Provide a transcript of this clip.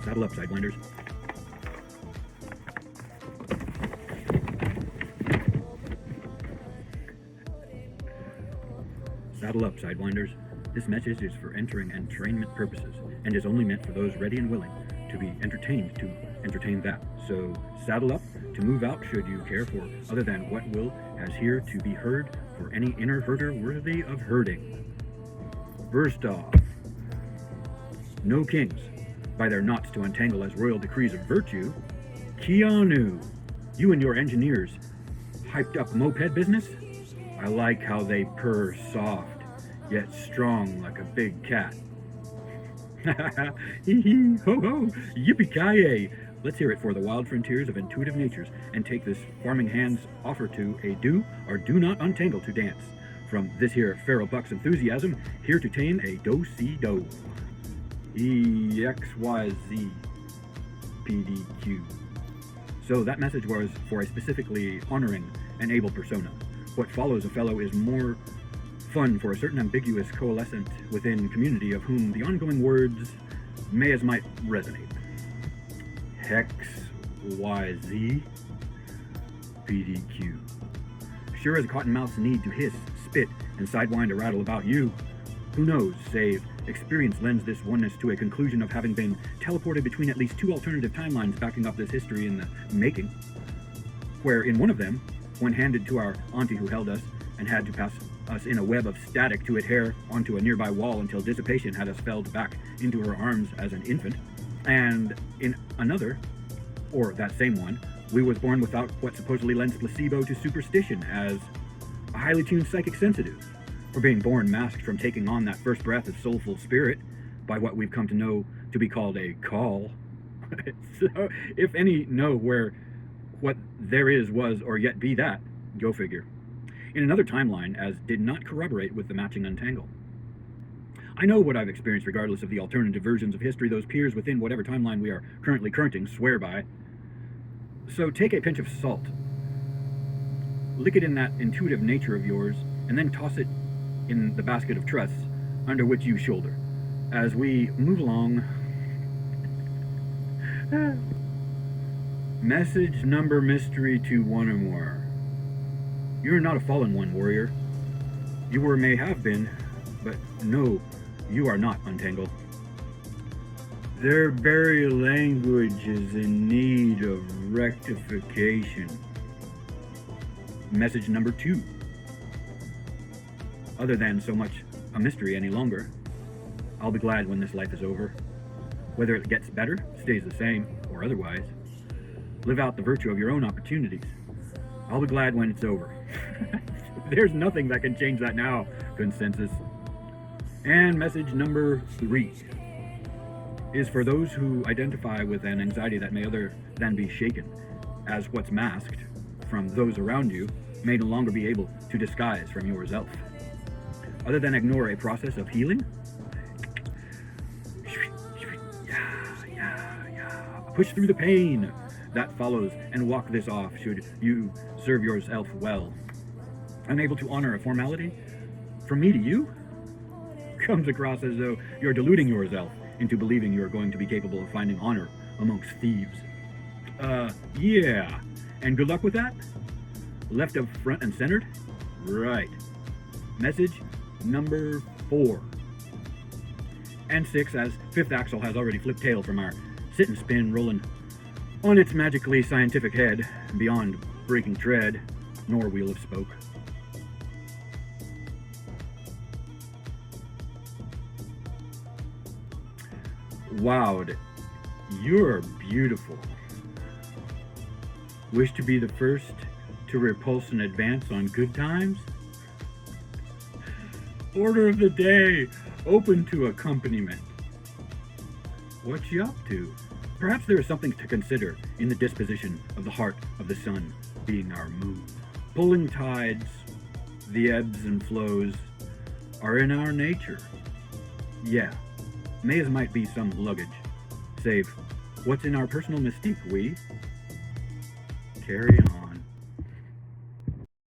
Saddle up, Sidewinders. Saddle up, Sidewinders. This message is for entering entrainment purposes and is only meant for those ready and willing to be entertained to entertain that. So saddle up to move out should you care for other than what Will has here to be heard for any inner herder worthy of herding. First off, no kings by their knots to untangle as royal decrees of virtue. Keanu, you and your engineers hyped up moped business? I like how they purr soft, yet strong like a big cat. Hee hee, ho ho, yippee-ki-yay. Let's hear it for the wild frontiers of intuitive natures and take this farming hand's offer to a do or do not untangle to dance. From this here feral buck's enthusiasm, here to tame a do-si-do. EXYZ PDQ. So that message was for a specifically honoring and able persona. What follows a fellow is more fun for a certain ambiguous coalescent within community of whom the ongoing words may as might resonate. Hex YZ PDQ. Sure as cottonmouths need to hiss, spit, and sidewind a rattle about you, who knows, save experience lends this oneness to a conclusion of having been teleported between at least two alternative timelines backing up this history in the making, where in one of them, when handed to our auntie who held us and had to pass us in a web of static to adhere onto a nearby wall until dissipation had us felled back into her arms as an infant, and in another, or that same one, we was born without what supposedly lends placebo to superstition as a highly tuned psychic sensitive, or being born masked from taking on that first breath of soulful spirit by what we've come to know to be called a call. So, if any know where what there is, was, or yet be that, go figure. In another timeline, as did not corroborate with the matching untangle. I know what I've experienced regardless of the alternative versions of history those peers within whatever timeline we are currently currenting swear by. So take a pinch of salt, lick it in that intuitive nature of yours, and then toss it in the basket of trusts under which you shoulder. As we move along, message number mystery to one or more. You are not a fallen one, warrior. You were may have been, but no, you are not untangled. Their very language is in need of rectification. Message number 2. Other than so much a mystery any longer, I'll be glad when this life is over. Whether it gets better, stays the same, or otherwise. Live out the virtue of your own opportunities. I'll be glad when it's over. There's nothing that can change that now, consensus. And message number 3 is for those who identify with an anxiety that may other than be shaken, as what's masked from those around you may no longer be able to disguise from yourself. Other than ignore a process of healing, push through the pain that follows and walk this off should you serve yourself well. Unable to honor a formality from me to you comes across as though you're deluding yourself into believing you're going to be capable of finding honor amongst thieves. Yeah. And good luck with that? Left of front and centered? Right. Message number 4. And 6, as fifth axle has already flipped tail from our sit and spin rolling on its magically scientific head beyond breaking tread nor wheel of spoke. Wowed, you're beautiful. Wish to be the first to repulse an advance on good times? Order of the day, open to accompaniment. What you up to? Perhaps there is something to consider in the disposition of the heart of the sun being our moon. Pulling tides, the ebbs and flows, are in our nature. Yeah, may as might be some luggage, save what's in our personal mystique we carry on.